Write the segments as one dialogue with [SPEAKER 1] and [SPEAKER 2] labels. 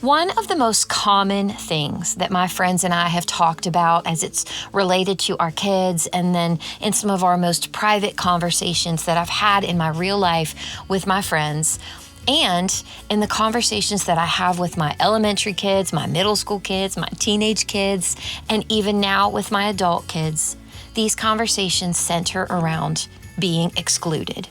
[SPEAKER 1] One of the most common things that my friends and I have talked about as it's related to our kids, and then in some of our most private conversations that I've had in my real life with my friends, and in the conversations that I have with my elementary kids, my middle school kids, my teenage kids, and even now with my adult kids, these conversations center around being excluded.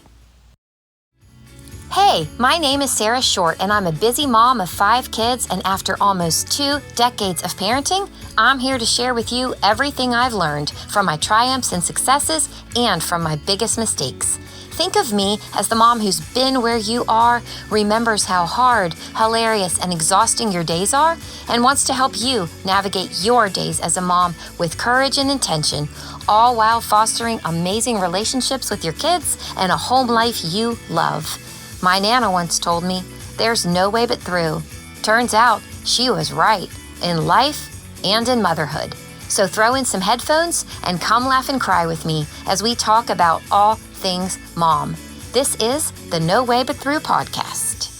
[SPEAKER 1] Hey, my name is Sarah Short, and I'm a busy mom of 5 kids, and after almost 2 decades of parenting, I'm here to share with you everything I've learned from my triumphs and successes and from my biggest mistakes. Think of me as the mom who's been where you are, remembers how hard, hilarious, and exhausting your days are, and wants to help you navigate your days as a mom with courage and intention, all while fostering amazing relationships with your kids and a home life you love. My Nana once told me, there's no way but through. Turns out she was right, in life and in motherhood. So throw in some headphones and come laugh and cry with me as we talk about all things mom. This is the No Way But Through podcast.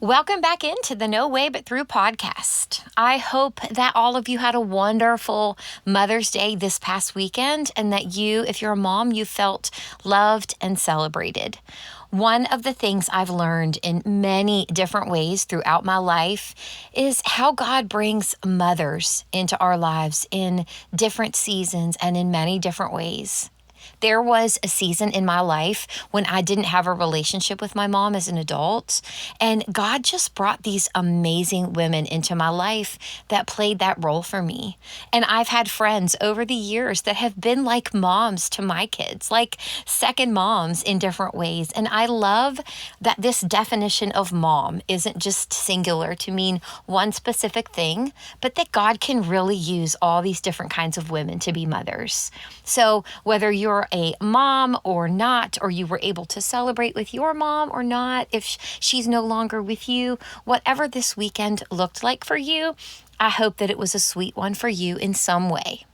[SPEAKER 1] Welcome back into the No Way But Through podcast. I hope that all of you had a wonderful Mother's Day this past weekend, and that you, if you're a mom, you felt loved and celebrated. One of the things I've learned in many different ways throughout my life is how God brings mothers into our lives in different seasons and in many different ways. There was a season in my life when I didn't have a relationship with my mom as an adult, and God just brought these amazing women into my life that played that role for me. And I've had friends over the years that have been like moms to my kids, like second moms in different ways. And I love that this definition of mom isn't just singular to mean one specific thing, but that God can really use all these different kinds of women to be mothers. So whether you're a mom or not, or you were able to celebrate with your mom or not, if she's no longer with you, whatever this weekend looked like for you, I hope that it was a sweet one for you in some way.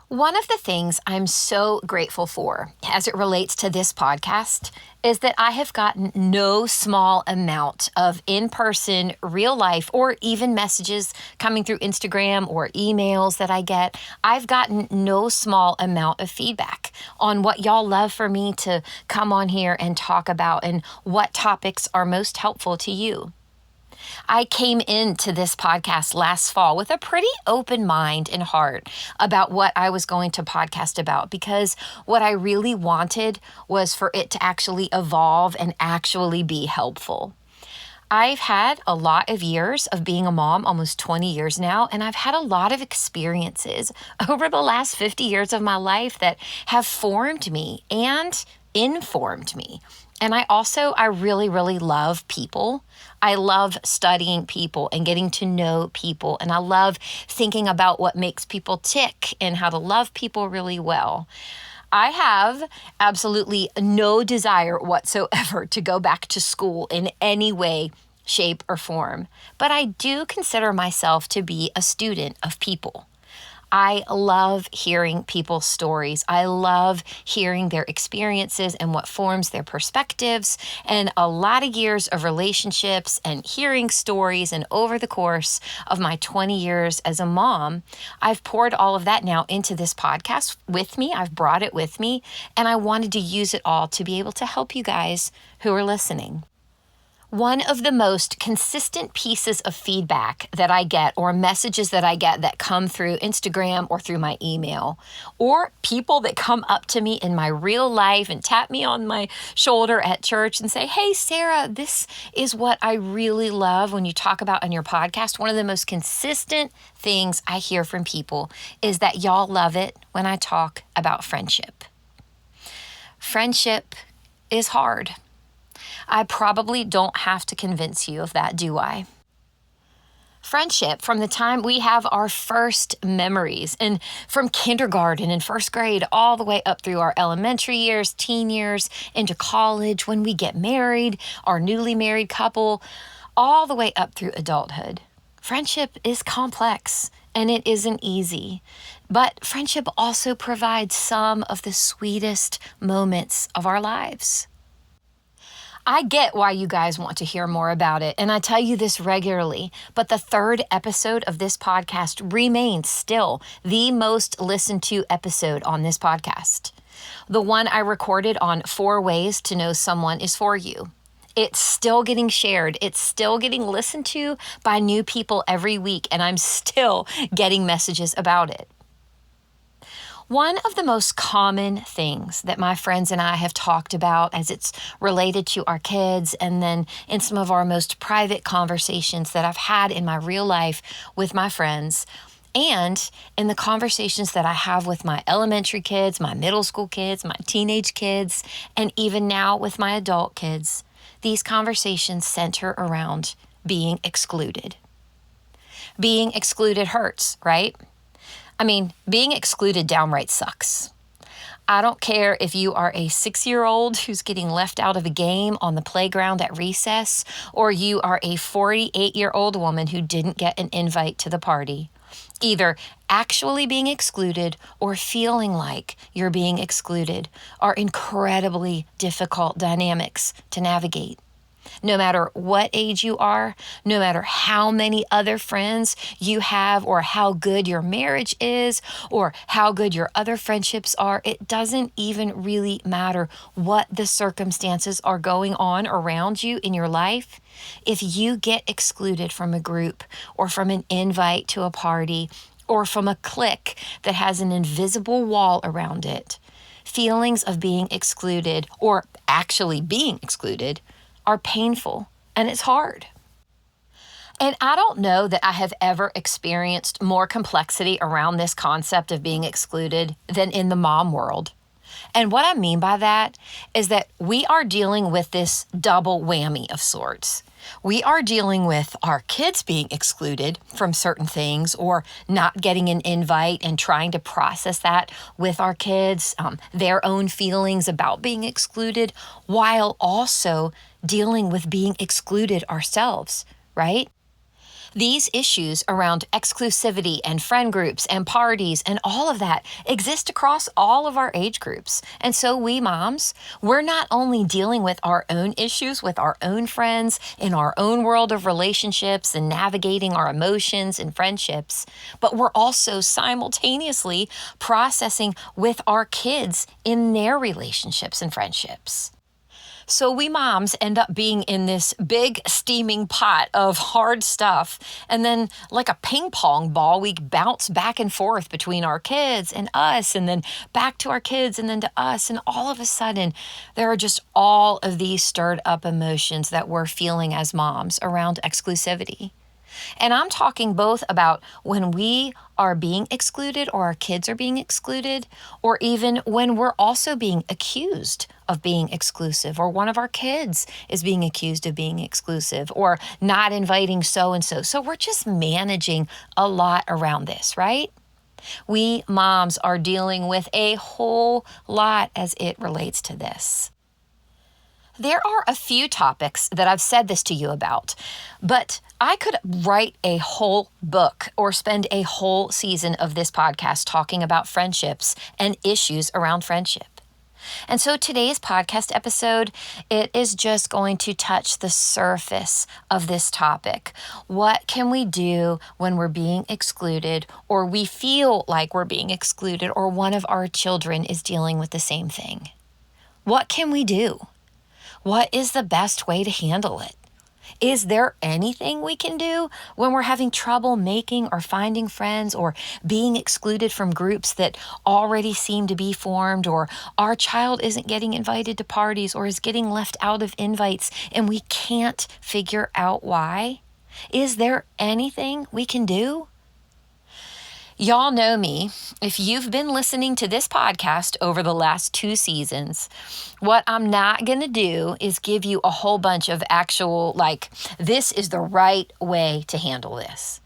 [SPEAKER 1] One of the things I'm so grateful for as it relates to this podcast is that I have gotten no small amount of in-person, real life, or even messages coming through Instagram or emails that I get. I've gotten no small amount of feedback on what y'all love for me to come on here and talk about and what topics are most helpful to you. I came into this podcast last fall with a pretty open mind and heart about what I was going to podcast about, because what I really wanted was for it to actually evolve and actually be helpful. I've had a lot of years of being a mom, almost 20 years now, and I've had a lot of experiences over the last 50 years of my life that have formed me and informed me. And I really, really love people. I love studying people and getting to know people. And I love thinking about what makes people tick and how to love people really well. I have absolutely no desire whatsoever to go back to school in any way, shape, or form. But I do consider myself to be a student of people. I love hearing people's stories. I love hearing their experiences and what forms their perspectives, and a lot of years of relationships and hearing stories. And over the course of my 20 years as a mom, I've poured all of that now into this podcast with me. I've brought it with me, and I wanted to use it all to be able to help you guys who are listening. One of the most consistent pieces of feedback that I get, or messages that I get that come through Instagram or through my email, or people that come up to me in my real life and tap me on my shoulder at church and say, hey, Sarah, this is what I really love when you talk about on your podcast. One of the most consistent things I hear from people is that y'all love it when I talk about friendship. Friendship is hard. I probably don't have to convince you of that, do I? Friendship, from the time we have our first memories, and from kindergarten and first grade all the way up through our elementary years, teen years, into college, when we get married, our newly married couple, all the way up through adulthood. Friendship is complex and it isn't easy, but friendship also provides some of the sweetest moments of our lives. I get why you guys want to hear more about it, and I tell you this regularly, but the third episode of this podcast remains still the most listened to episode on this podcast. The one I recorded on 4 ways to know someone is for you. It's still getting shared. It's still getting listened to by new people every week, and I'm still getting messages about it. One of the most common things that my friends and I have talked about as it's related to our kids, and then in some of our most private conversations that I've had in my real life with my friends, and in the conversations that I have with my elementary kids, my middle school kids, my teenage kids, and even now with my adult kids, these conversations center around being excluded. Being excluded hurts, right? I mean, being excluded downright sucks. I don't care if you are a 6-year-old who's getting left out of a game on the playground at recess, or you are a 48-year-old woman who didn't get an invite to the party. Either actually being excluded or feeling like you're being excluded are incredibly difficult dynamics to navigate. No matter what age you are, no matter how many other friends you have, or how good your marriage is, or how good your other friendships are, it doesn't even really matter what the circumstances are going on around you in your life. If you get excluded from a group, or from an invite to a party, or from a clique that has an invisible wall around it, feelings of being excluded, or actually being excluded, are painful, and it's hard. And I don't know that I have ever experienced more complexity around this concept of being excluded than in the mom world. And what I mean by that is that we are dealing with this double whammy of sorts. We are dealing with our kids being excluded from certain things, or not getting an invite, and trying to process that with our kids, their own feelings about being excluded, while also dealing with being excluded ourselves, right? These issues around exclusivity and friend groups and parties and all of that exist across all of our age groups. And so we moms, we're not only dealing with our own issues with our own friends in our own world of relationships and navigating our emotions and friendships, but we're also simultaneously processing with our kids in their relationships and friendships. So we moms end up being in this big steaming pot of hard stuff. And then like a ping pong ball, we bounce back and forth between our kids and us, and then back to our kids and then to us. And all of a sudden, there are just all of these stirred up emotions that we're feeling as moms around exclusivity. And I'm talking both about when we are being excluded, or our kids are being excluded, or even when we're also being accused of being exclusive, or one of our kids is being accused of being exclusive, or not inviting so-and-so. So we're just managing a lot around this, right? We moms are dealing with a whole lot as it relates to this. There are a few topics that I've said this to you about, but I could write a whole book or spend a whole season of this podcast talking about friendships and issues around friendship. And so today's podcast episode, it is just going to touch the surface of this topic. What can we do when we're being excluded, or we feel like we're being excluded, or one of our children is dealing with the same thing? What can we do? What is the best way to handle it? Is there anything we can do when we're having trouble making or finding friends, or being excluded from groups that already seem to be formed, or our child isn't getting invited to parties, or is getting left out of invites and we can't figure out why? Is there anything we can do? Y'all know me. If you've been listening to this podcast over the last 2 seasons, what I'm not going to do is give you a whole bunch of actual, this is the right way to handle this.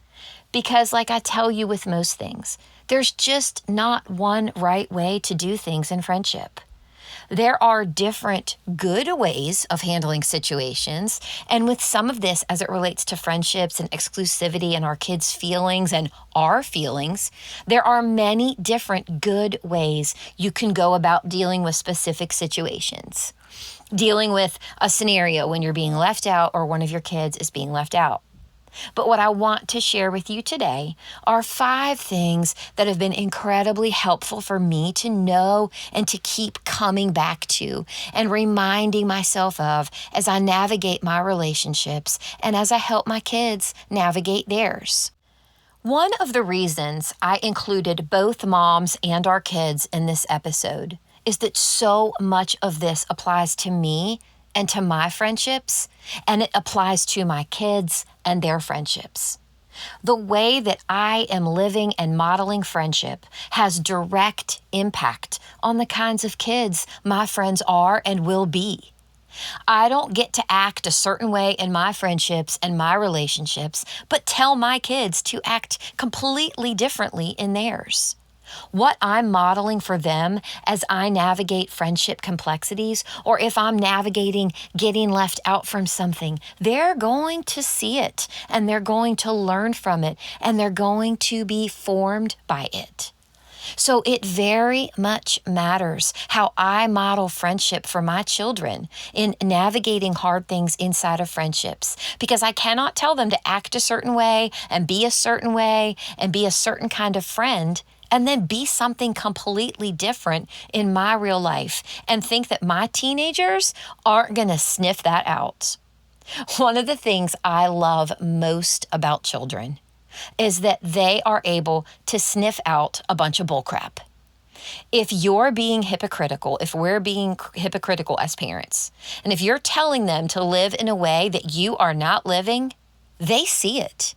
[SPEAKER 1] Because like I tell you with most things, there's just not one right way to do things in friendship. There are different good ways of handling situations. And with some of this, as it relates to friendships and exclusivity and our kids' feelings and our feelings, there are many different good ways you can go about dealing with specific situations. dealing with a scenario when you're being left out or one of your kids is being left out. But what I want to share with you today are 5 things that have been incredibly helpful for me to know and to keep coming back to and reminding myself of as I navigate my relationships and as I help my kids navigate theirs. One of the reasons I included both moms and our kids in this episode is that so much of this applies to me and to my friendships, and it applies to my kids and their friendships. The way that I am living and modeling friendship has direct impact on the kinds of kids my friends are and will be. I don't get to act a certain way in my friendships and my relationships, but tell my kids to act completely differently in theirs. What I'm modeling for them as I navigate friendship complexities, or if I'm navigating getting left out from something, they're going to see it and they're going to learn from it and they're going to be formed by it. So it very much matters how I model friendship for my children in navigating hard things inside of friendships, because I cannot tell them to act a certain way and be a certain way and be a certain kind of friend and then be something completely different in my real life and think that my teenagers aren't going to sniff that out. One of the things I love most about children is that they are able to sniff out a bunch of bullcrap. If you're being hypocritical, if we're being hypocritical as parents, and if you're telling them to live in a way that you are not living, they see it.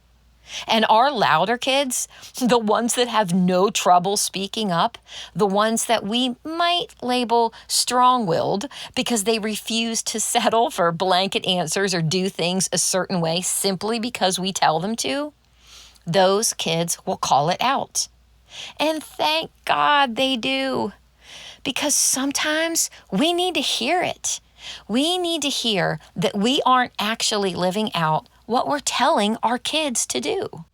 [SPEAKER 1] And our louder kids, the ones that have no trouble speaking up, the ones that we might label strong-willed because they refuse to settle for blanket answers or do things a certain way simply because we tell them to, those kids will call it out. And thank God they do, because sometimes we need to hear it. We need to hear that we aren't actually living out what we're telling our kids to do.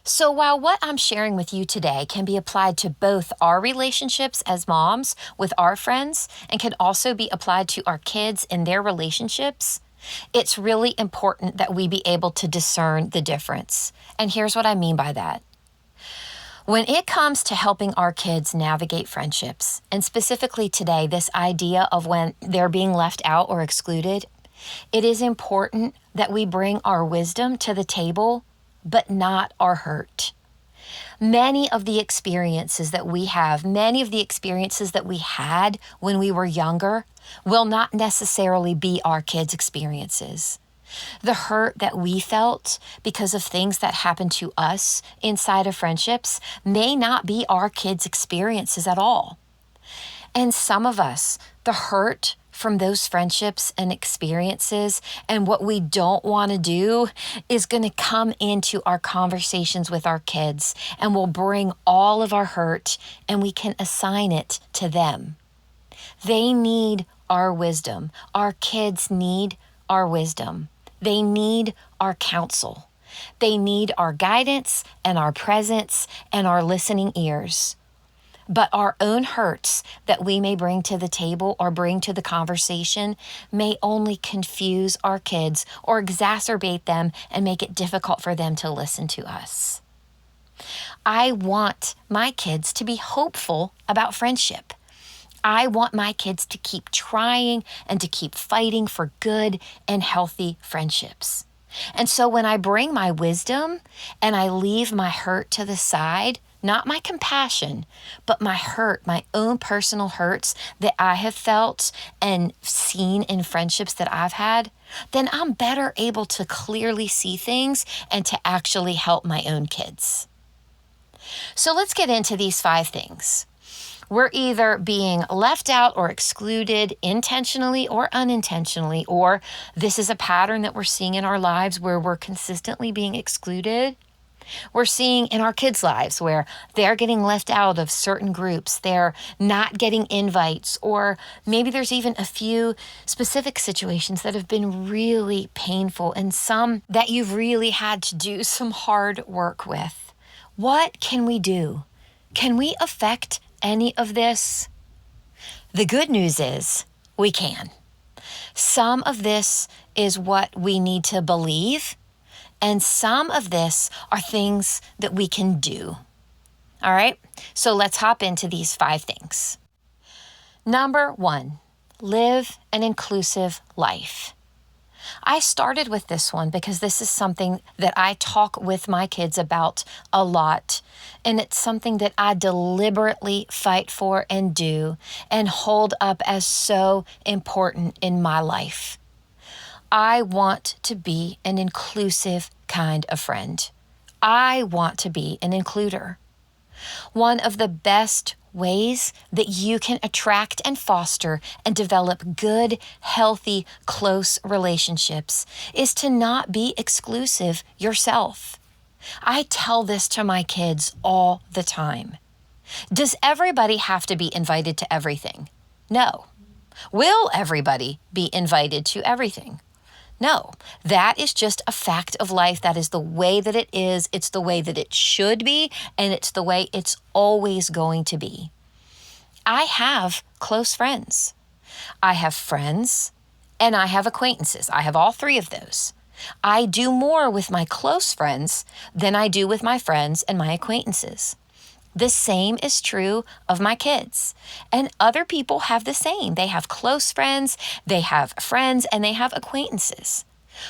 [SPEAKER 1] So while what I'm sharing with you today can be applied to both our relationships as moms with our friends and can also be applied to our kids and their relationships, it's really important that we be able to discern the difference. And here's what I mean by that. When it comes to helping our kids navigate friendships, and specifically today, this idea of when they're being left out or excluded, it is important that we bring our wisdom to the table, but not our hurt. Many of the experiences that we have, many of the experiences that we had when we were younger will not necessarily be our kids' experiences. The hurt that we felt because of things that happened to us inside of friendships may not be our kids' experiences at all. And some of us, the hurt from those friendships and experiences and what we don't want to do is going to come into our conversations with our kids, and we'll bring all of our hurt and we can assign it to them. They need our wisdom. Our kids need our wisdom. They need our counsel. They need our guidance and our presence and our listening ears. But our own hurts that we may bring to the table or bring to the conversation may only confuse our kids or exacerbate them and make it difficult for them to listen to us. I want my kids to be hopeful about friendship. I want my kids to keep trying and to keep fighting for good and healthy friendships. And so when I bring my wisdom and I leave my hurt to the side, not my compassion, but my hurt, my own personal hurts that I have felt and seen in friendships that I've had, then I'm better able to clearly see things and to actually help my own kids. So let's get into these 5 things. We're either being left out or excluded intentionally or unintentionally, or this is a pattern that we're seeing in our lives where we're consistently being excluded. We're seeing in our kids' lives where they're getting left out of certain groups, they're not getting invites, or maybe there's even a few specific situations that have been really painful and some that you've really had to do some hard work with. What can we do? Can we affect any of this? The good news is we can. Some of this is what we need to believe, and some of this are things that we can do. All right, so let's hop into these 5 things. Number 1, live an inclusive life. I started with this one because this is something that I talk with my kids about a lot, and it's something that I deliberately fight for and do and hold up as so important in my life. I want to be an inclusive kind of friend. I want to be an includer. One of the best ways that you can attract and foster and develop good, healthy, close relationships is to not be exclusive yourself. I tell this to my kids all the time. Does everybody have to be invited to everything? No. Will everybody be invited to everything? No, that is just a fact of life. That is the way that it is. It's the way that it should be, and it's the way it's always going to be. I have close friends. I have friends, and I have acquaintances. I have all 3 of those. I do more with my close friends than I do with my friends and my acquaintances. The same is true of my kids. And other people have the same. They have close friends, they have friends, and they have acquaintances.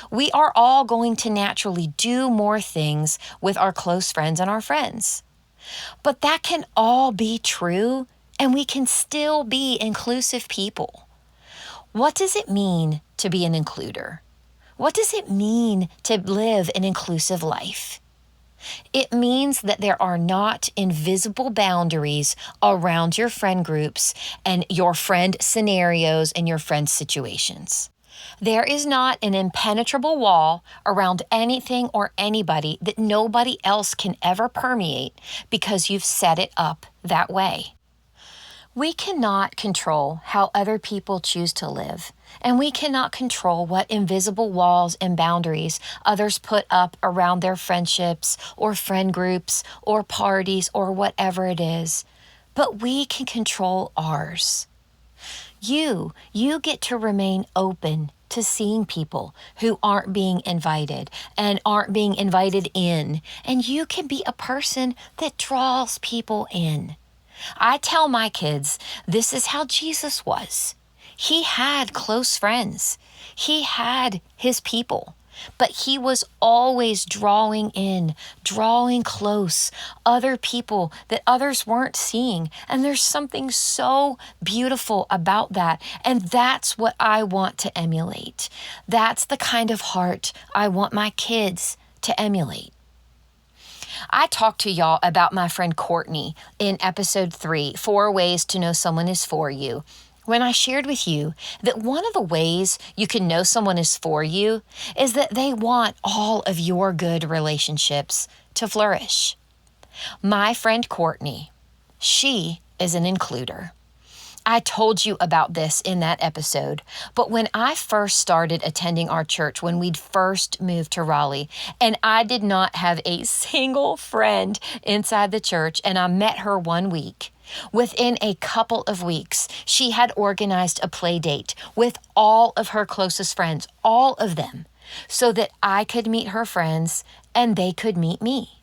[SPEAKER 1] We are all going to naturally do more things with our close friends and our friends. But that can all be true, and we can still be inclusive people. What does it mean to be an includer? What does it mean to live an inclusive life? It means that there are not invisible boundaries around your friend groups and your friend scenarios and your friend situations. There is not an impenetrable wall around anything or anybody that nobody else can ever permeate because you've set it up that way. We cannot control how other people choose to live, and we cannot control what invisible walls and boundaries others put up around their friendships or friend groups or parties or whatever it is. But we can control ours. You get to remain open to seeing people who aren't being invited and aren't being invited in, and you can be a person that draws people in. I tell my kids, this is how Jesus was. He had close friends. He had his people, but he was always drawing in, drawing close other people that others weren't seeing. And there's something so beautiful about that. And that's what I want to emulate. That's the kind of heart I want my kids to emulate. I talked to y'all about my friend Courtney in episode 3, 4 ways to know someone is for you, when I shared with you that one of the ways you can know someone is for you is that they want all of your good relationships to flourish. My friend Courtney, she is an includer. I told you about this in that episode, but when I first started attending our church, when we'd first moved to Raleigh, and I did not have a single friend inside the church, and I met her one week, within a couple of weeks, she had organized a play date with all of her closest friends, all of them, so that I could meet her friends and they could meet me.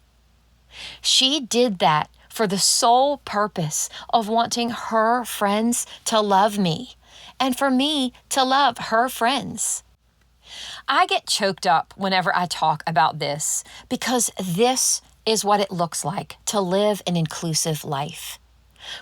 [SPEAKER 1] She did that for the sole purpose of wanting her friends to love me and for me to love her friends. I get choked up whenever I talk about this because this is what it looks like to live an inclusive life.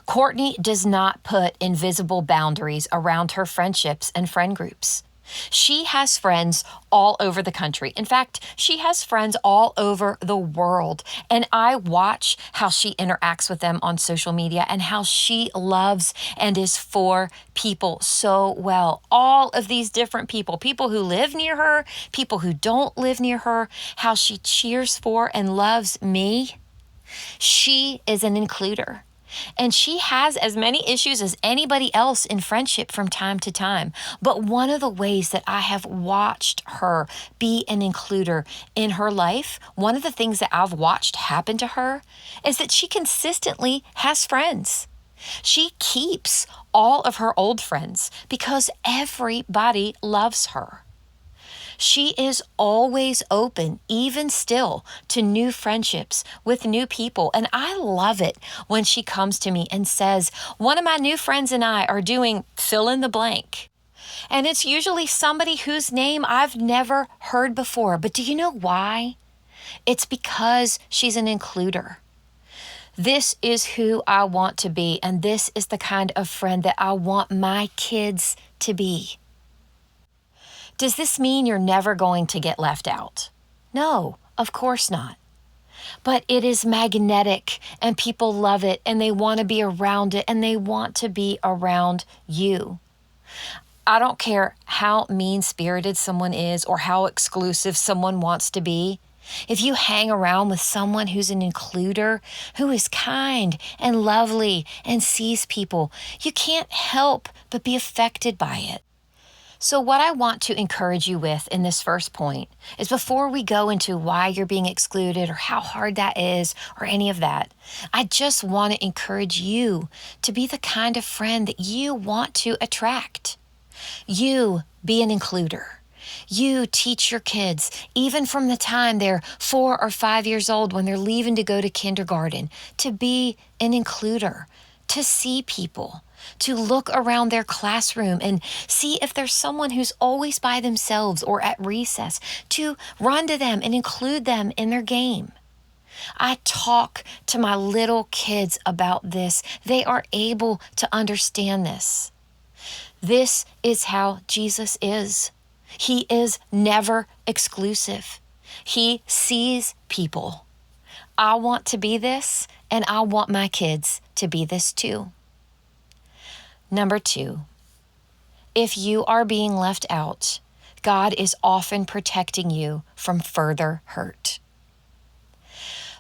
[SPEAKER 1] Courtney does not put invisible boundaries around her friendships and friend groups. She has friends all over the country. In fact, she has friends all over the world. And I watch how she interacts with them on social media and how she loves and is for people so well. All of these different people who live near her, people who don't live near her, how she cheers for and loves me. She is an includer. And she has as many issues as anybody else in friendship from time to time. But one of the ways that I have watched her be an includer in her life, one of the things that I've watched happen to her is that she consistently has friends. She keeps all of her old friends because everybody loves her. She is always open, even still, to new friendships with new people. And I love it when she comes to me and says, one of my new friends and I are doing fill in the blank. And it's usually somebody whose name I've never heard before. But do you know why? It's because she's an includer. This is who I want to be, and this is the kind of friend that I want my kids to be. Does this mean you're never going to get left out? No, of course not. But it is magnetic, and people love it, and they want to be around it, and they want to be around you. I don't care how mean-spirited someone is or how exclusive someone wants to be. If you hang around with someone who's an includer, who is kind and lovely and sees people, you can't help but be affected by it. So what I want to encourage you with in this first point is, before we go into why you're being excluded or how hard that is or any of that, I just want to encourage you to be the kind of friend that you want to attract. You be an includer. You teach your kids, even from the time they're 4 or 5 years old, when they're leaving to go to kindergarten, to be an includer, to see people, to look around their classroom and see if there's someone who's always by themselves or at recess, to run to them and include them in their game. I talk to my little kids about this. They are able to understand this. This is how Jesus is. He is never exclusive. He sees people. I want to be this, and I want my kids to be this too. Number 2, if you are being left out, God is often protecting you from further hurt.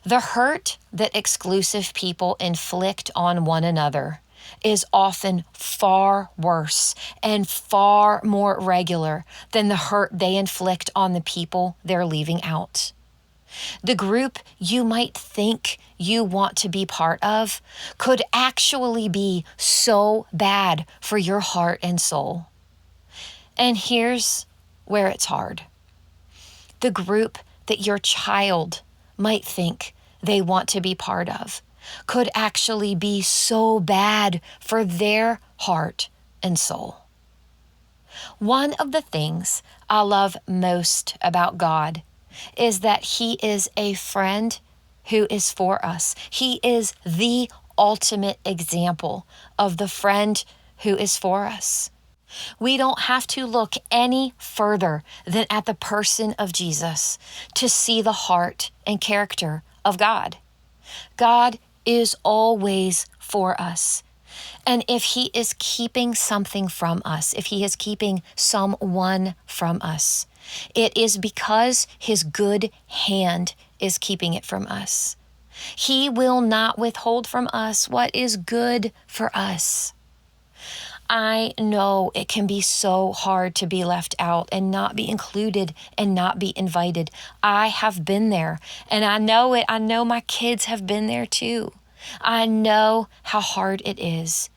[SPEAKER 1] The hurt that exclusive people inflict on one another is often far worse and far more regular than the hurt they inflict on the people they're leaving out. The group you might think you want to be part of could actually be so bad for your heart and soul. And here's where it's hard. The group that your child might think they want to be part of could actually be so bad for their heart and soul. One of the things I love most about God is that He is a friend who is for us. He is the ultimate example of the friend who is for us. We don't have to look any further than at the person of Jesus to see the heart and character of God. God is always for us. And if He is keeping something from us, if He is keeping someone from us, it is because His good hand is keeping it from us. He will not withhold from us what is good for us. I know it can be so hard to be left out and not be included and not be invited. I have been there, and I know it. I know my kids have been there too. I know how hard it is.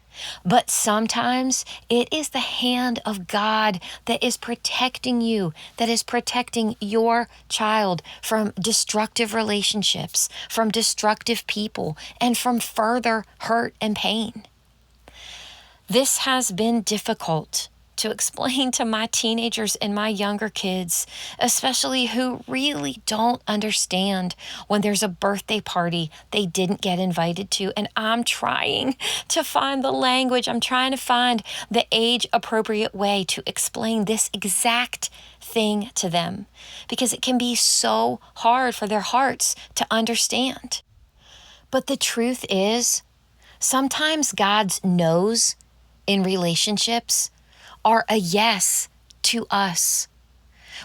[SPEAKER 1] But sometimes it is the hand of God that is protecting you, that is protecting your child from destructive relationships, from destructive people, and from further hurt and pain. This has been difficult to explain to my teenagers and my younger kids, especially who really don't understand when there's a birthday party they didn't get invited to. And I'm trying to find the language. I'm trying to find the age-appropriate way to explain this exact thing to them, because it can be so hard for their hearts to understand. But the truth is, sometimes God's no's in relationships are a yes to us.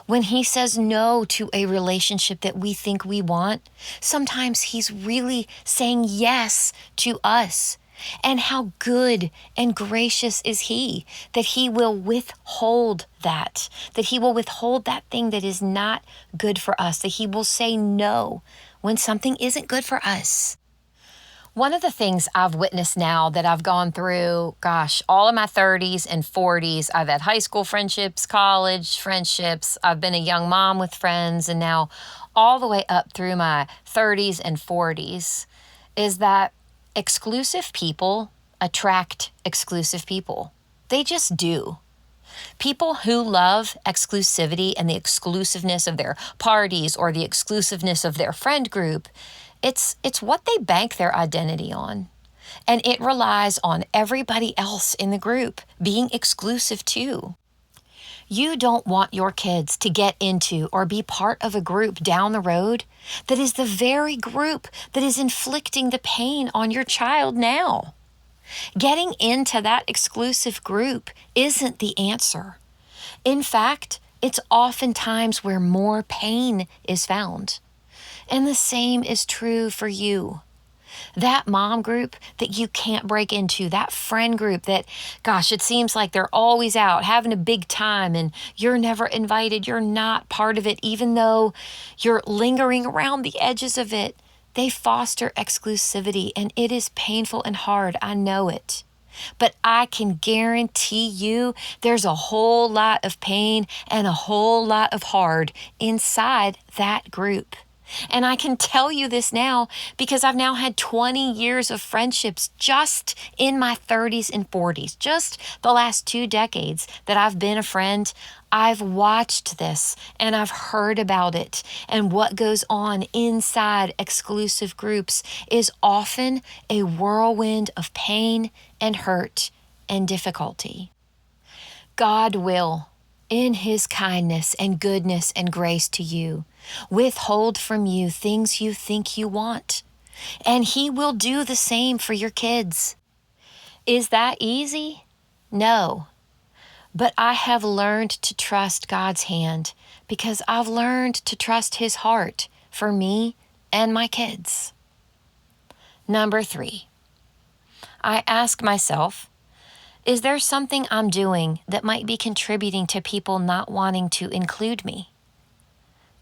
[SPEAKER 1] When He says no to a relationship that we think we want, sometimes He's really saying yes to us. And how good and gracious is He that He will withhold that He will withhold that thing that is not good for us, that He will say no when something isn't good for us. One of the things I've witnessed now that I've gone through, gosh, all of my 30s and 40s, I've had high school friendships, college friendships, I've been a young mom with friends, and now all the way up through my 30s and 40s, is that exclusive people attract exclusive people. They just do. People who love exclusivity and the exclusiveness of their parties or the exclusiveness of their friend group, it's what they bank their identity on. And it relies on everybody else in the group being exclusive too. You don't want your kids to get into or be part of a group down the road that is the very group that is inflicting the pain on your child now. Getting into that exclusive group isn't the answer. In fact, it's oftentimes where more pain is found. And the same is true for you. That mom group that you can't break into, that friend group that, gosh, it seems like they're always out having a big time and you're never invited, you're not part of it, even though you're lingering around the edges of it. They foster exclusivity, and it is painful and hard. I know it. But I can guarantee you there's a whole lot of pain and a whole lot of hard inside that group. And I can tell you this now because I've now had 20 years of friendships just in my 30s and 40s, just the last 2 decades that I've been a friend. I've watched this and I've heard about it. And what goes on inside exclusive groups is often a whirlwind of pain and hurt and difficulty. God will, in His kindness and goodness and grace to you, withhold from you things you think you want. And He will do the same for your kids. Is that easy? No. But I have learned to trust God's hand because I've learned to trust His heart for me and my kids. Number 3, I ask myself, is there something I'm doing that might be contributing to people not wanting to include me?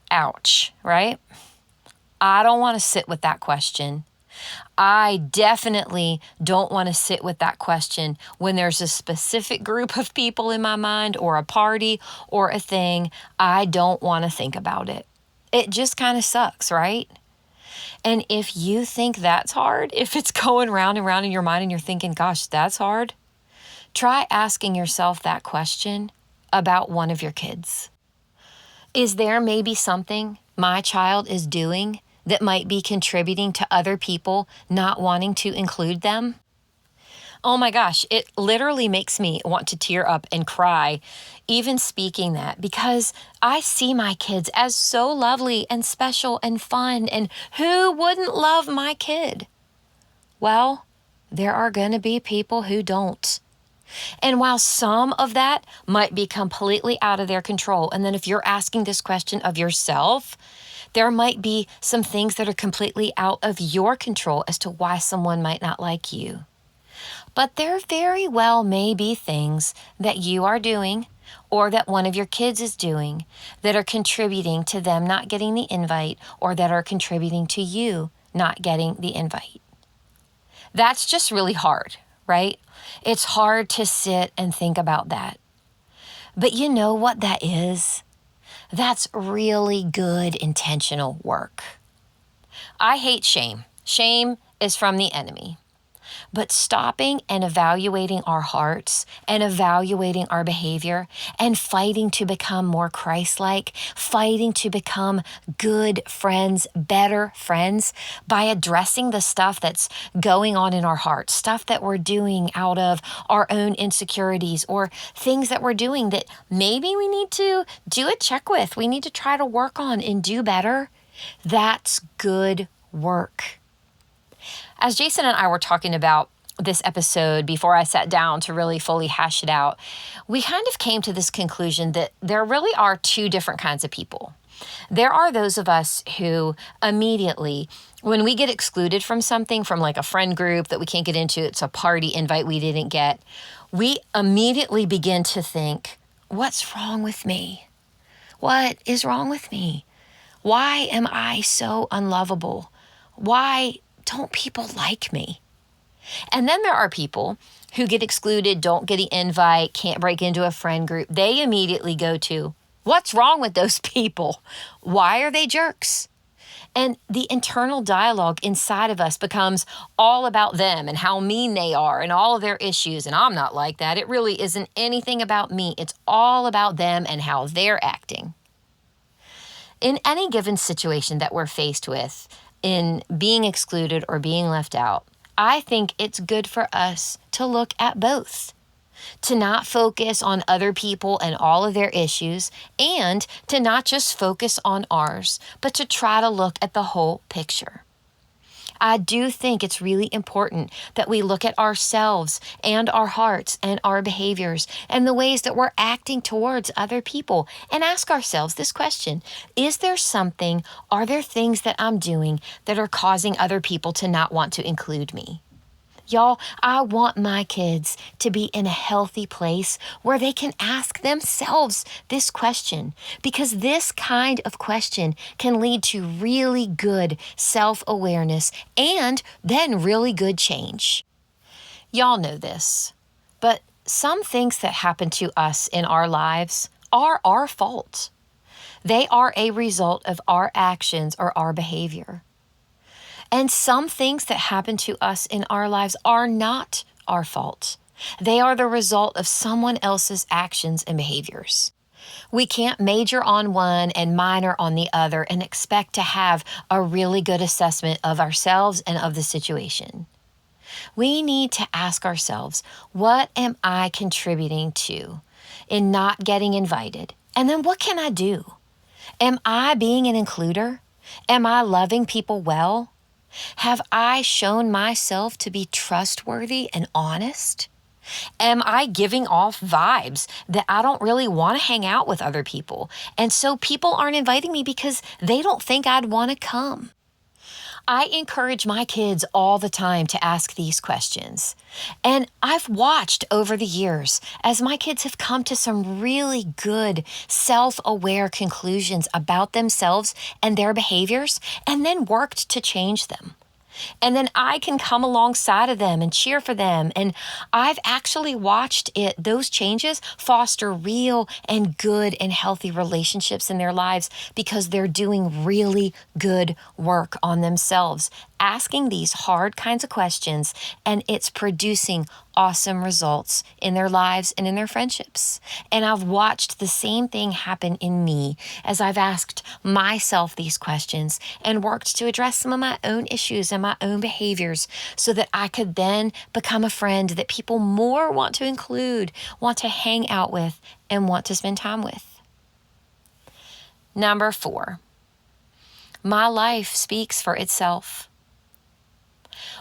[SPEAKER 1] Ouch, right? I don't want to sit with that question. I definitely don't want to sit with that question when there's a specific group of people in my mind or a party or a thing. I don't want to think about it. It just kind of sucks, right? And if you think that's hard, if it's going round and round in your mind and you're thinking, gosh, that's hard, try asking yourself that question about one of your kids. Is there maybe something my child is doing that might be contributing to other people not wanting to include them? Oh my gosh, it literally makes me want to tear up and cry, even speaking that, because I see my kids as so lovely and special and fun, and who wouldn't love my kid? Well, there are going to be people who don't. And while some of that might be completely out of their control, and then if you're asking this question of yourself, there might be some things that are completely out of your control as to why someone might not like you. But there very well may be things that you are doing or that one of your kids is doing that are contributing to them not getting the invite or that are contributing to you not getting the invite. That's just really hard, right? It's hard to sit and think about that. But you know what that is? That's really good intentional work. I hate shame. Shame is from the enemy. But stopping and evaluating our hearts and evaluating our behavior and fighting to become more Christ-like, fighting to become good friends, better friends by addressing the stuff that's going on in our hearts, stuff that we're doing out of our own insecurities or things that we're doing that maybe we need to do a check with, we need to try to work on and do better. That's good work. As Jason and I were talking about this episode before I sat down to really fully hash it out, we kind of came to this conclusion that there really are 2 different kinds of people. There are those of us who immediately, when we get excluded from something, from like a friend group that we can't get into, it's a party invite we didn't get, we immediately begin to think, what's wrong with me? What is wrong with me? Why am I so unlovable? Why don't people like me? And then there are people who get excluded, don't get the invite, can't break into a friend group. They immediately go to, what's wrong with those people? Why are they jerks? And the internal dialogue inside of us becomes all about them and how mean they are and all of their issues. And I'm not like that. It really isn't anything about me. It's all about them and how they're acting. In any given situation that we're faced with, in being excluded or being left out, I think it's good for us to look at both, to not focus on other people and all of their issues, and to not just focus on ours, but to try to look at the whole picture. I do think it's really important that we look at ourselves and our hearts and our behaviors and the ways that we're acting towards other people and ask ourselves this question: is there something, are there things that I'm doing that are causing other people to not want to include me? Y'all, I want my kids to be in a healthy place where they can ask themselves this question, because this kind of question can lead to really good self-awareness and then really good change. Y'all know this, but some things that happen to us in our lives are our fault. They are a result of our actions or our behavior. And some things that happen to us in our lives are not our fault. They are the result of someone else's actions and behaviors. We can't major on one and minor on the other and expect to have a really good assessment of ourselves and of the situation. We need to ask ourselves, what am I contributing to in not getting invited? And then what can I do? Am I being an includer? Am I loving people well? Have I shown myself to be trustworthy and honest? Am I giving off vibes that I don't really want to hang out with other people? And so people aren't inviting me because they don't think I'd want to come. I encourage my kids all the time to ask these questions. And I've watched over the years as my kids have come to some really good self-aware conclusions about themselves and their behaviors, and then worked to change them. And then I can come alongside of them and cheer for them. And I've actually watched those changes foster real and good and healthy relationships in their lives because they're doing really good work on themselves, asking these hard kinds of questions, and it's producing awesome results in their lives and in their friendships. And I've watched the same thing happen in me as I've asked myself these questions and worked to address some of my own issues and my own behaviors so that I could then become a friend that people more want to include, want to hang out with, and want to spend time with. Number 4, my life speaks for itself.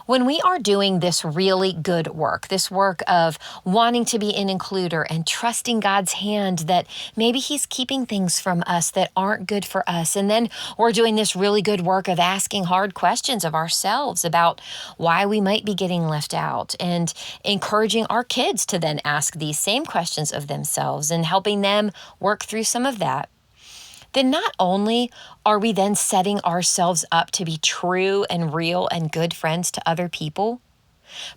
[SPEAKER 1] When we are doing this really good work, this work of wanting to be an includer and trusting God's hand that maybe He's keeping things from us that aren't good for us, and then we're doing this really good work of asking hard questions of ourselves about why we might be getting left out, and encouraging our kids to then ask these same questions of themselves and helping them work through some of that, then not only are we then setting ourselves up to be true and real and good friends to other people,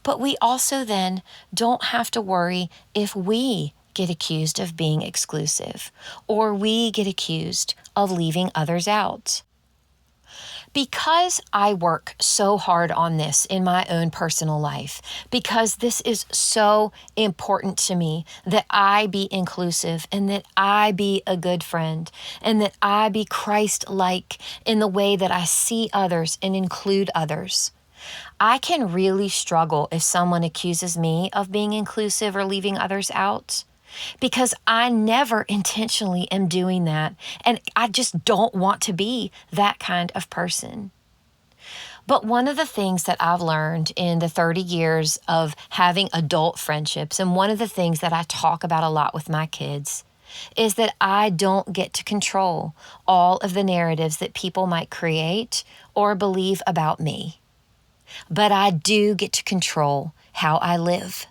[SPEAKER 1] but we also then don't have to worry if we get accused of being exclusive or we get accused of leaving others out. Because I work so hard on this in my own personal life, because this is so important to me that I be inclusive and that I be a good friend and that I be Christ-like in the way that I see others and include others, I can really struggle if someone accuses me of being inclusive or leaving others out, because I never intentionally am doing that, and I just don't want to be that kind of person. But one of the things that I've learned in the 30 years of having adult friendships, and one of the things that I talk about a lot with my kids, is that I don't get to control all of the narratives that people might create or believe about me. But I do get to control how I live.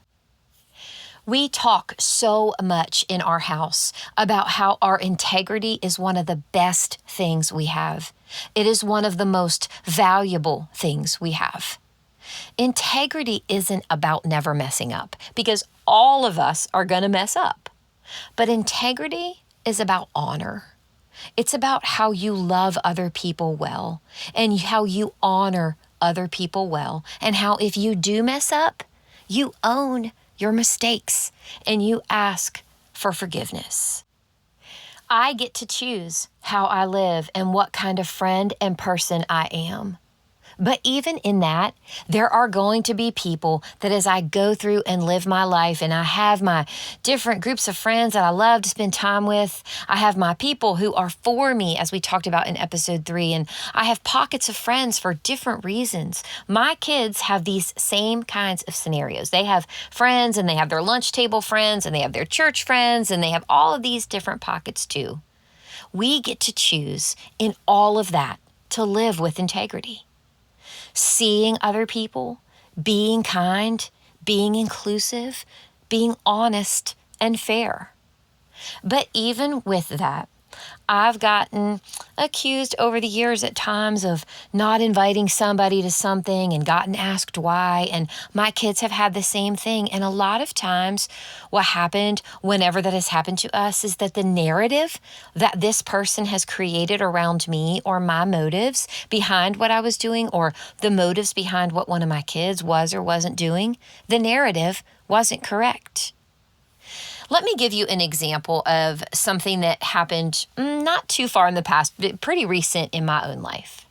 [SPEAKER 1] We talk so much in our house about how our integrity is one of the best things we have. It is one of the most valuable things we have. Integrity isn't about never messing up, because all of us are going to mess up. But integrity is about honor. It's about how you love other people well, and how you honor other people well, and how if you do mess up, you own your mistakes and you ask for forgiveness. I get to choose how I live and what kind of friend and person I am. But even in that, there are going to be people that as I go through and live my life and I have my different groups of friends that I love to spend time with, I have my people who are for me, as we talked about in episode 3, and I have pockets of friends for different reasons. My kids have these same kinds of scenarios. They have friends and they have their lunch table friends and they have their church friends and they have all of these different pockets too. We get to choose in all of that to live with integrity. Seeing other people, being kind, being inclusive, being honest and fair. But even with that, I've gotten accused over the years at times of not inviting somebody to something and gotten asked why. And my kids have had the same thing. And a lot of times what happened whenever that has happened to us is that the narrative that this person has created around me or my motives behind what I was doing, or the motives behind what one of my kids was or wasn't doing, the narrative wasn't correct. Let me give you an example of something that happened not too far in the past, but pretty recent in my own life.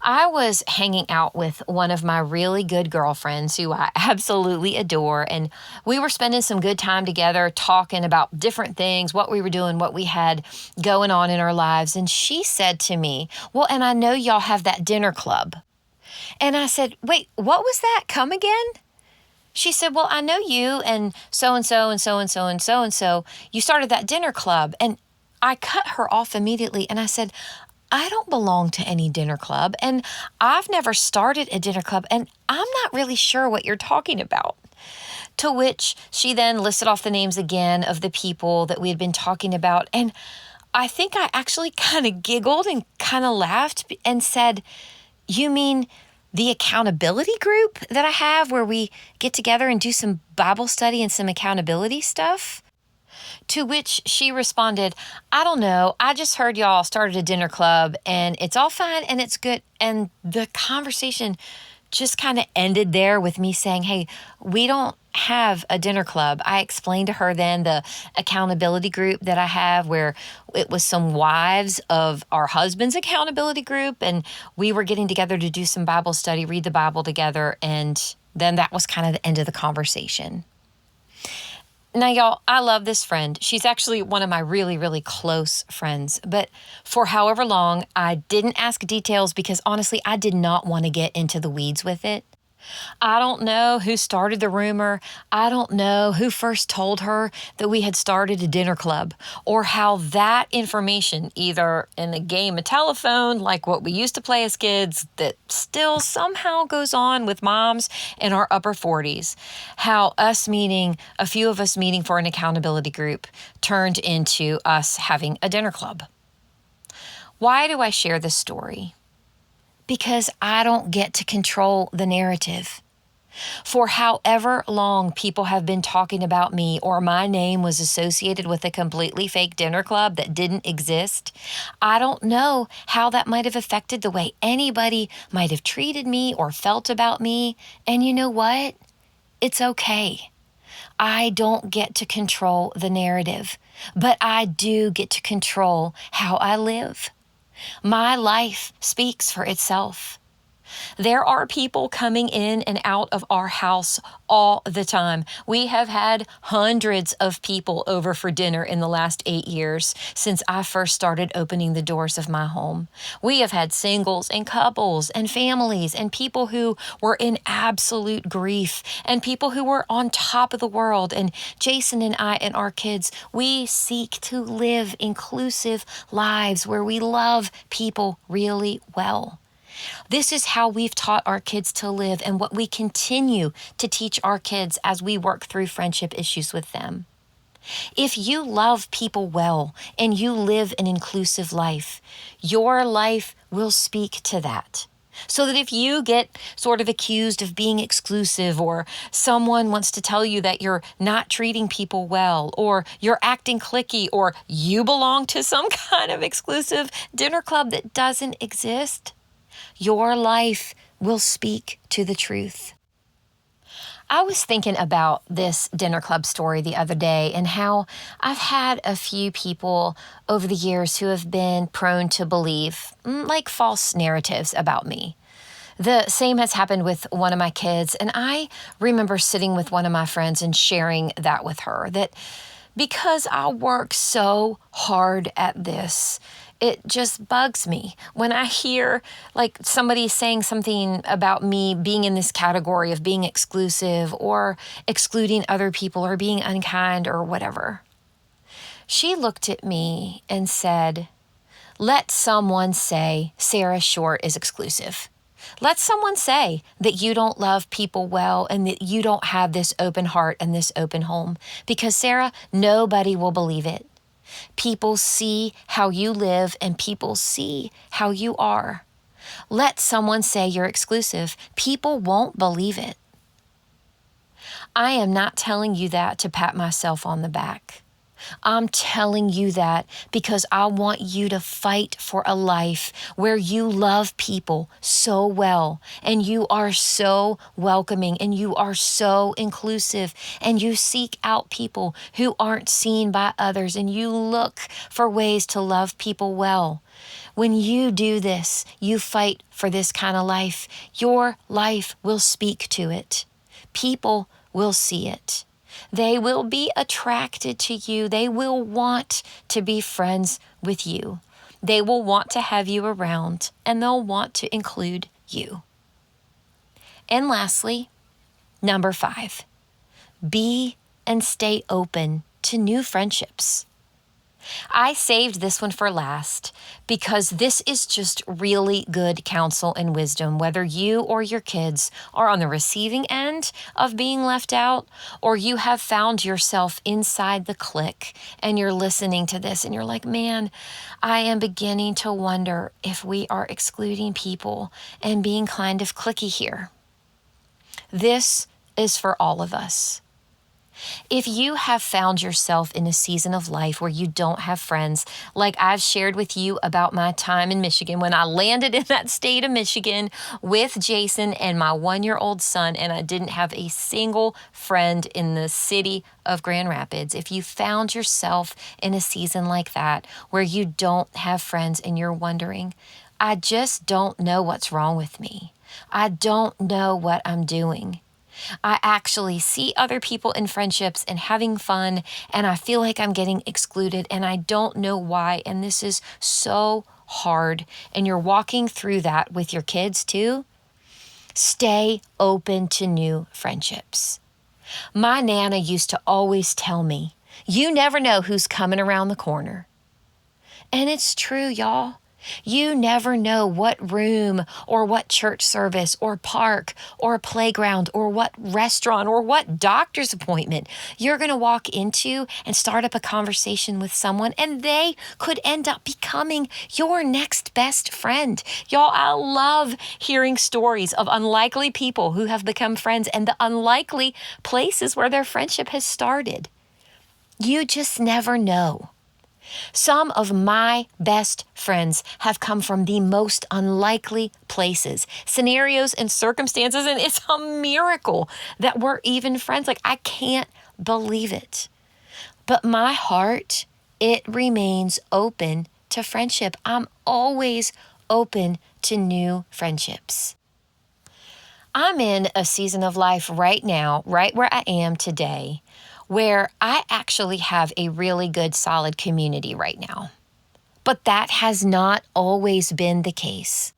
[SPEAKER 1] I was hanging out with one of my really good girlfriends who I absolutely adore, and we were spending some good time together talking about different things, what we were doing, what we had going on in our lives. And she said to me, "Well, and I know y'all have that dinner club." And I said, "Wait, what was that? Come again?" She said, "Well, I know you and so-and-so and so-and-so and so-and-so, you started that dinner club." And I cut her off immediately and I said, "I don't belong to any dinner club and I've never started a dinner club and I'm not really sure what you're talking about." To which she then listed off the names again of the people that we had been talking about. And I think I actually kind of giggled and kind of laughed and said, "You mean the accountability group that I have where we get together and do some Bible study and some accountability stuff?" To which she responded, "I don't know. I just heard y'all started a dinner club and it's all fine and it's good." And the conversation just kind of ended there with me saying, "Hey, we don't have a dinner club." I explained to her then the accountability group that I have, where it was some wives of our husband's accountability group, and we were getting together to do some Bible study, read the Bible together, and then that was kind of the end of the conversation. Now, y'all, I love this friend. She's actually one of my really, really close friends. But for however long, I didn't ask details because honestly, I did not want to get into the weeds with it. I don't know who started the rumor. I don't know who first told her that we had started a dinner club, or how that information, either in a game of telephone like what we used to play as kids that still somehow goes on with moms in our upper 40s, how a few of us meeting for an accountability group turned into us having a dinner club. Why do I share this story? Because I don't get to control the narrative. For however long people have been talking about me, or my name was associated with a completely fake dinner club that didn't exist, I don't know how that might have affected the way anybody might have treated me or felt about me. And you know what? It's okay. I don't get to control the narrative, but I do get to control how I live. My life speaks for itself. There are people coming in and out of our house all the time. We have had hundreds of people over for dinner in the last 8 years since I first started opening the doors of my home. We have had singles and couples and families and people who were in absolute grief and people who were on top of the world. And Jason and I and our kids, we seek to live inclusive lives where we love people really well. This is how we've taught our kids to live and what we continue to teach our kids as we work through friendship issues with them. If you love people well and you live an inclusive life, your life will speak to that. So that if you get sort of accused of being exclusive, or someone wants to tell you that you're not treating people well, or you're acting cliquey, or you belong to some kind of exclusive dinner club that doesn't exist, your life will speak to the truth. I was thinking about this dinner club story the other day and how I've had a few people over the years who have been prone to believe like false narratives about me. The same has happened with one of my kids, and I remember sitting with one of my friends and sharing that with her, that because I work so hard at this, it just bugs me when I hear like somebody saying something about me being in this category of being exclusive or excluding other people or being unkind or whatever. She looked at me and said, "Let someone say Sarah Short is exclusive. Let someone say that you don't love people well and that you don't have this open heart and this open home, because Sarah, nobody will believe it. People see how you live and people see how you are. Let someone say you're exclusive. People won't believe it." I am not telling you that to pat myself on the back. I'm telling you that because I want you to fight for a life where you love people so well and you are so welcoming and you are so inclusive and you seek out people who aren't seen by others and you look for ways to love people well. When you do this, you fight for this kind of life, your life will speak to it. People will see it. They will be attracted to you. They will want to be friends with you. They will want to have you around, and they'll want to include you. And lastly, number 5, be and stay open to new friendships. I saved this one for last because this is just really good counsel and wisdom, whether you or your kids are on the receiving end of being left out, or you have found yourself inside the clique and you're listening to this and you're like, man, I am beginning to wonder if we are excluding people and being kind of cliquey here. This is for all of us. If you have found yourself in a season of life where you don't have friends, like I've shared with you about my time in Michigan, when I landed in that state of Michigan with Jason and my 1-year-old son, and I didn't have a single friend in the city of Grand Rapids. If you found yourself in a season like that where you don't have friends and you're wondering, I just don't know what's wrong with me. I don't know what I'm doing. I actually see other people in friendships and having fun, and I feel like I'm getting excluded, and I don't know why, and this is so hard, and you're walking through that with your kids too. Stay open to new friendships. My Nana used to always tell me, you never know who's coming around the corner. And it's true, y'all. You never know what room or what church service or park or playground or what restaurant or what doctor's appointment you're going to walk into and start up a conversation with someone, and they could end up becoming your next best friend. Y'all, I love hearing stories of unlikely people who have become friends and the unlikely places where their friendship has started. You just never know. Some of my best friends have come from the most unlikely places, scenarios and circumstances, and it's a miracle that we're even friends. Like, I can't believe it. But my heart, it remains open to friendship. I'm always open to new friendships. I'm in a season of life right now, right where I am today, where I actually have a really good, solid community right now. But that has not always been the case.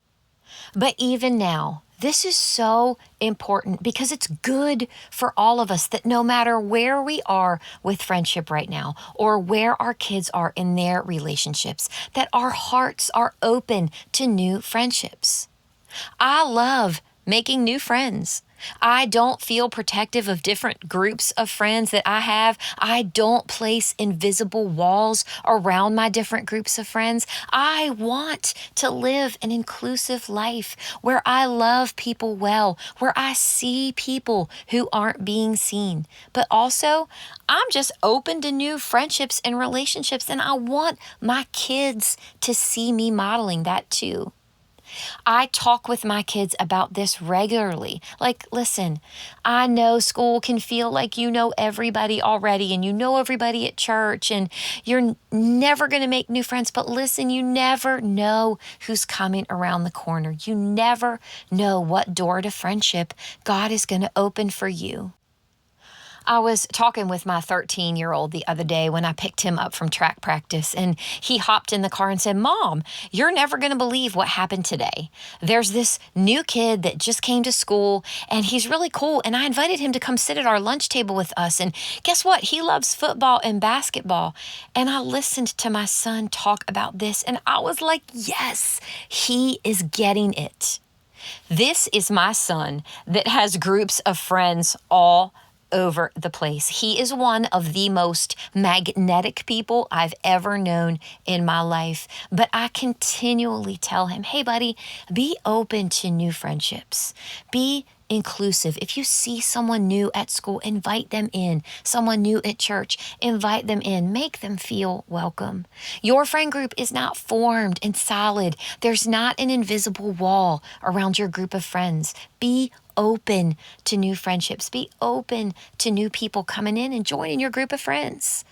[SPEAKER 1] But even now, this is so important because it's good for all of us that no matter where we are with friendship right now or where our kids are in their relationships, that our hearts are open to new friendships. I love making new friends. I don't feel protective of different groups of friends that I have. I don't place invisible walls around my different groups of friends. I want to live an inclusive life where I love people well, where I see people who aren't being seen. But also, I'm just open to new friendships and relationships, and I want my kids to see me modeling that too. I talk with my kids about this regularly. Like, listen, I know school can feel like you know everybody already and you know everybody at church and you're never going to make new friends. But listen, you never know who's coming around the corner. You never know what door to friendship God is going to open for you. I was talking with my 13-year-old the other day when I picked him up from track practice, and he hopped in the car and said, "Mom, you're never going to believe what happened today. There's this new kid that just came to school, and he's really cool, and I invited him to come sit at our lunch table with us, and guess what? He loves football and basketball." And I listened to my son talk about this, and I was like, yes, he is getting it. This is my son that has groups of friends all over the place. He is one of the most magnetic people I've ever known in my life. But I continually tell him, hey, buddy, be open to new friendships. Be inclusive. If you see someone new at school, invite them in. Someone new at church, invite them in. Make them feel welcome. Your friend group is not formed and solid. There's not an invisible wall around your group of friends. Be open to new friendships. Be open to new people coming in and joining your group of friends.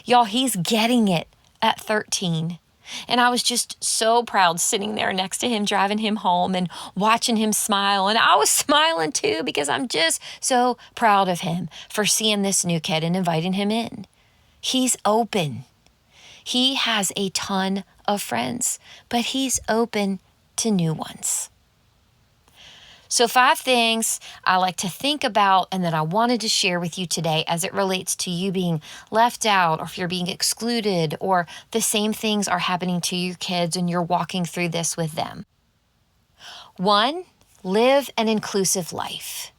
[SPEAKER 1] Y'all, he's getting it at 13. And I was just so proud sitting there next to him, driving him home and watching him smile. And I was smiling too because I'm just so proud of him for seeing this new kid and inviting him in. He's open. He has a ton of friends, but he's open to new ones. So 5 things I like to think about and that I wanted to share with you today as it relates to you being left out or if you're being excluded or the same things are happening to your kids and you're walking through this with them. 1, live an inclusive life.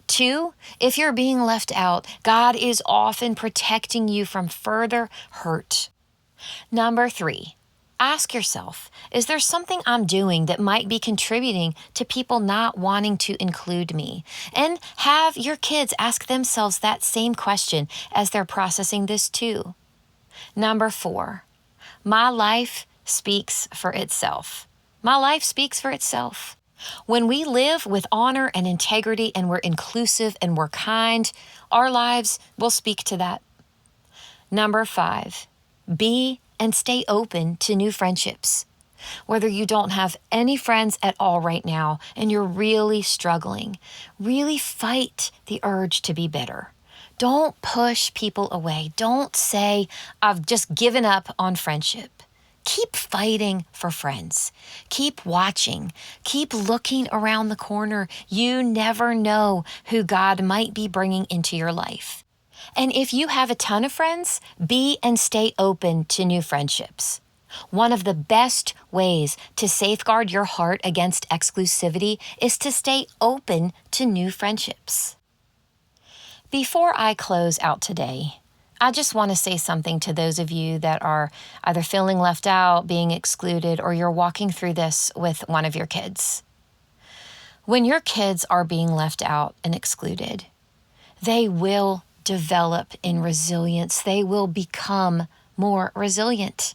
[SPEAKER 1] 2, if you're being left out, God is often protecting you from further hurt. Number 3, ask yourself, is there something I'm doing that might be contributing to people not wanting to include me? And have your kids ask themselves that same question as they're processing this too. Number 4, my life speaks for itself. My life speaks for itself. When we live with honor and integrity and we're inclusive and we're kind, our lives will speak to that. Number 5, be and stay open to new friendships. Whether you don't have any friends at all right now and you're really struggling, really fight the urge to be bitter. Don't push people away. Don't say, I've just given up on friendship. Keep fighting for friends. Keep watching. Keep looking around the corner. You never know who God might be bringing into your life. And if you have a ton of friends, be and stay open to new friendships. One of the best ways to safeguard your heart against exclusivity is to stay open to new friendships. Before I close out today, I just want to say something to those of you that are either feeling left out, being excluded, or you're walking through this with one of your kids. When your kids are being left out and excluded, they will develop in resilience. They will become more resilient.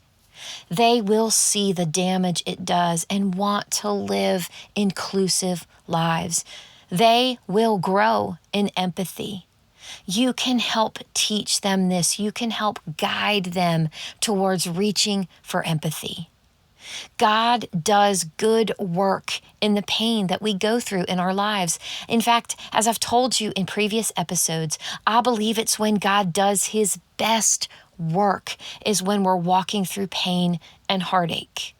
[SPEAKER 1] They will see the damage it does and want to live inclusive lives. They will grow in empathy. You can help teach them this. You can help guide them towards reaching for empathy. God does good work in the pain that we go through in our lives. In fact, as I've told you in previous episodes, I believe it's when God does his best work is when we're walking through pain and heartache.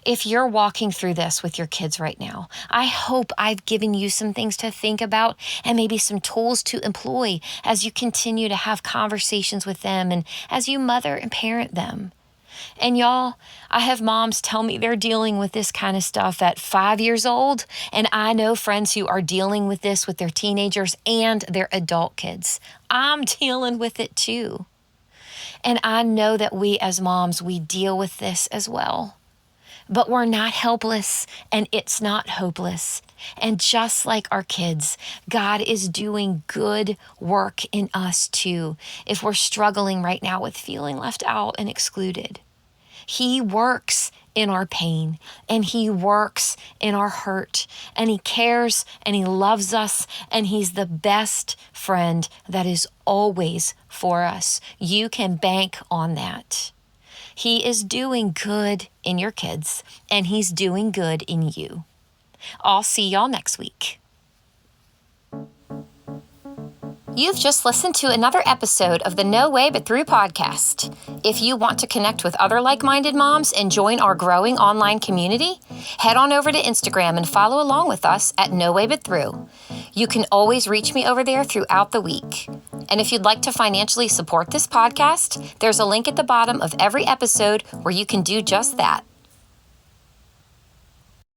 [SPEAKER 1] If you're walking through this with your kids right now, I hope I've given you some things to think about and maybe some tools to employ as you continue to have conversations with them and as you mother and parent them. And y'all, I have moms tell me they're dealing with this kind of stuff at 5 years old. And I know friends who are dealing with this with their teenagers and their adult kids. I'm dealing with it too. And I know that we as moms, we deal with this as well. But we're not helpless, and it's not hopeless. And just like our kids, God is doing good work in us too, if we're struggling right now with feeling left out and excluded. He works in our pain, and He works in our hurt, and He cares, and He loves us, and He's the best friend that is always for us. You can bank on that. He is doing good in your kids, and He's doing good in you. I'll see y'all next week. You've just listened to another episode of the No Way But Through podcast. If you want to connect with other like-minded moms and join our growing online community, head on over to Instagram and follow along with us at No Way But Through. You can always reach me over there throughout the week. And if you'd like to financially support this podcast, there's a link at the bottom of every episode where you can do just that.